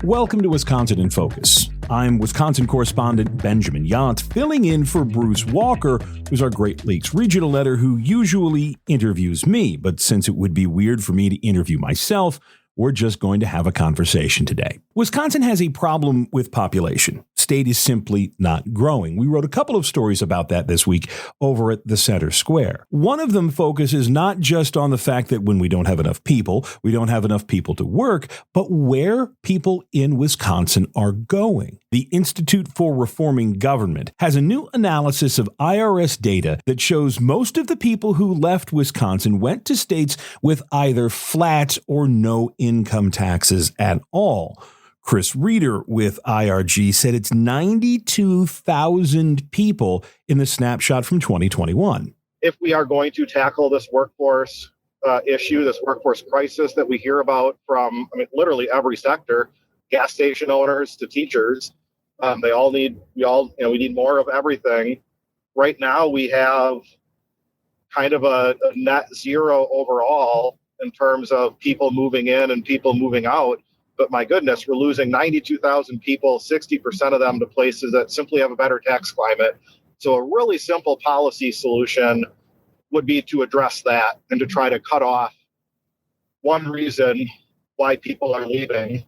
Welcome to Wisconsin in Focus. I'm Wisconsin correspondent Benjamin Yount, filling in for Bruce Walker, who's our Great Lakes regional editor who usually interviews me. But since it would be weird for me to interview myself, we're just going to have a conversation today. Wisconsin has a problem with population. State is simply not growing. We wrote a couple of stories about that this week over at the Center Square. One of them focuses not just on the fact that when we don't have enough people, we don't have enough people to work, but where people in Wisconsin are going. The Institute for Reforming Government has a new analysis of IRS data that shows most of the people who left Wisconsin went to states with either flat or no income taxes at all. Chris Reeder with IRG said it's 92,000 people in the snapshot from 2021. If we are going to tackle this workforce issue, this workforce crisis that we hear about from, literally every sector, gas station owners to teachers, we need more of everything. Right now, we have kind of a net zero overall in terms of people moving in and people moving out. But my goodness, we're losing 92,000 people, 60% of them to places that simply have a better tax climate. So a really simple policy solution would be to address that and to try to cut off one reason why people are leaving.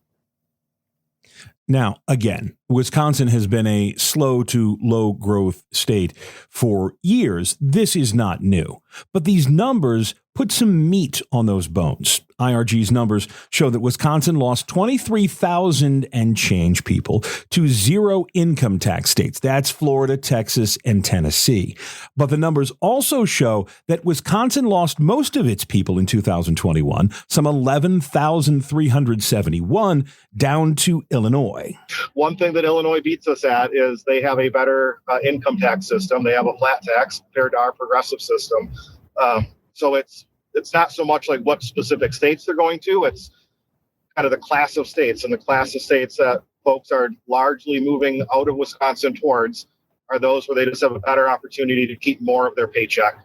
Now, again, Wisconsin has been a slow to low growth state for years. This is not new, but these numbers put some meat on those bones. IRG's numbers show that Wisconsin lost 23,000 and change people to zero income tax states. That's Florida, Texas, and Tennessee. But the numbers also show that Wisconsin lost most of its people in 2021, some 11,371, down to Illinois. One thing that Illinois beats us at is they have a better income tax system. They have a flat tax compared to our progressive system. So it's not so much like what specific states they're going to. It's kind of the class of states, and the class of states that folks are largely moving out of Wisconsin towards are those where they just have a better opportunity to keep more of their paycheck.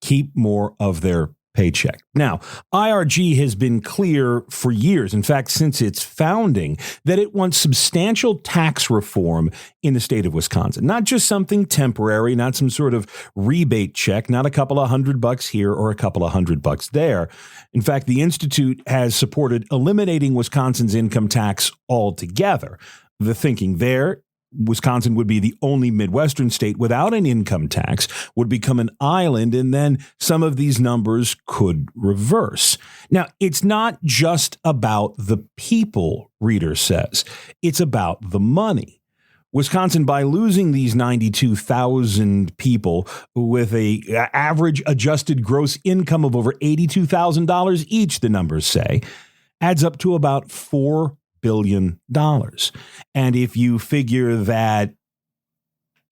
Keep more of their paycheck. Now, IRG has been clear for years, in fact, since its founding, that it wants substantial tax reform in the state of Wisconsin. Not just something temporary, not some sort of rebate check, not a couple of $100 here or a couple of $100 there. In fact, the Institute has supported eliminating Wisconsin's income tax altogether. The thinking there, Wisconsin would be the only Midwestern state without an income tax, would become an island, and then some of these numbers could reverse. Now, it's not just about the people, Reeder says. It's about the money. Wisconsin, by losing these 92,000 people with a average adjusted gross income of over $82,000 each, the numbers say, adds up to about $4 billion. And if you figure that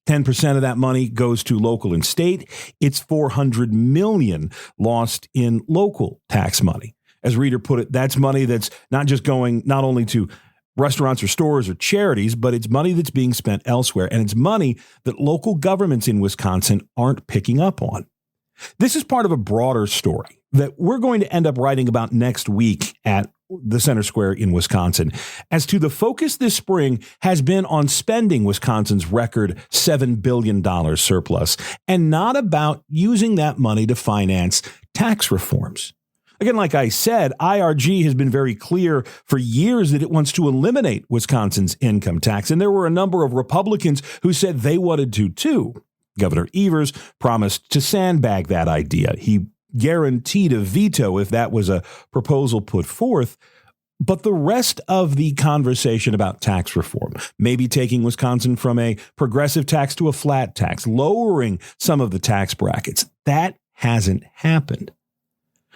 10% of that money goes to local and state, it's $400 million lost in local tax money. As Reeder put it, that's money that's not just going not only to restaurants or stores or charities, but it's money that's being spent elsewhere. And it's money that local governments in Wisconsin aren't picking up on. This is part of a broader story that we're going to end up writing about next week at the Center Square in Wisconsin, as to the focus this spring has been on spending Wisconsin's record $7 billion surplus and not about using that money to finance tax reforms. Again, like I said, IRG has been very clear for years that it wants to eliminate Wisconsin's income tax. And there were a number of Republicans who said they wanted to, too. Governor Evers promised to sandbag that idea. He guaranteed a veto if that was a proposal put forth. But the rest of the conversation about tax reform, maybe taking Wisconsin from a progressive tax to a flat tax, lowering some of the tax brackets, that hasn't happened.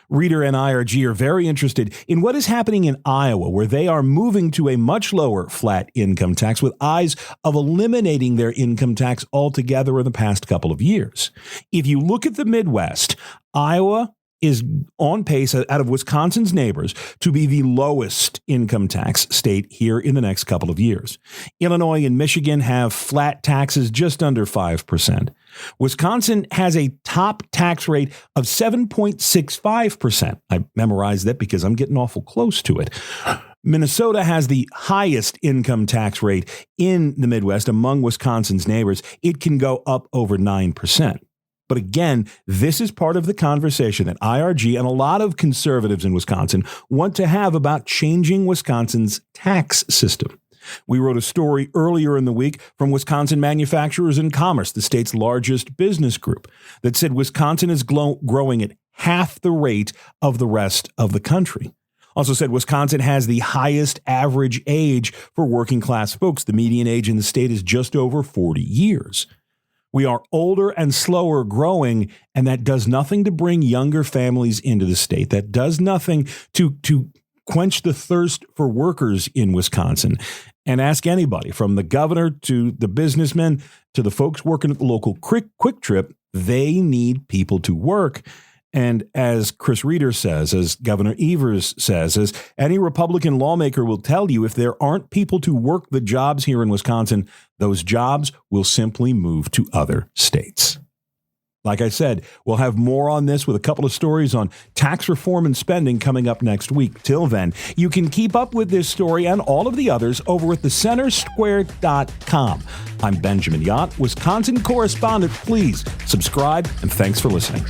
Reeder and IRG are very interested in what is happening in Iowa, where they are moving to a much lower flat income tax with eyes of eliminating their income tax altogether in the past couple of years. If you look at the Midwest, Iowa is on pace out of Wisconsin's neighbors to be the lowest income tax state here in the next couple of years. Illinois and Michigan have flat taxes just under 5%. Wisconsin has a top tax rate of 7.65%. I memorized that because I'm getting awful close to it. Minnesota has the highest income tax rate in the Midwest among Wisconsin's neighbors. It can go up over 9%. But again, this is part of the conversation that IRG and a lot of conservatives in Wisconsin want to have about changing Wisconsin's tax system. We wrote a story earlier in the week from Wisconsin Manufacturers and Commerce, the state's largest business group, that said Wisconsin is growing at half the rate of the rest of the country. Also said Wisconsin has the highest average age for working class folks. The median age in the state is just over 40 years. We are older and slower growing, and that does nothing to bring younger families into the state. That does nothing to quench the thirst for workers in Wisconsin. And ask anybody, from the governor to the businessmen to the folks working at the local Quick Trip, they need people to work. And as Chris Reeder says, as Governor Evers says, as any Republican lawmaker will tell you, if there aren't people to work the jobs here in Wisconsin, those jobs will simply move to other states. Like I said, we'll have more on this with a couple of stories on tax reform and spending coming up next week. Till then, you can keep up with this story and all of the others over at thecentersquare.com. I'm Benjamin Yott, Wisconsin correspondent. Please subscribe, and thanks for listening.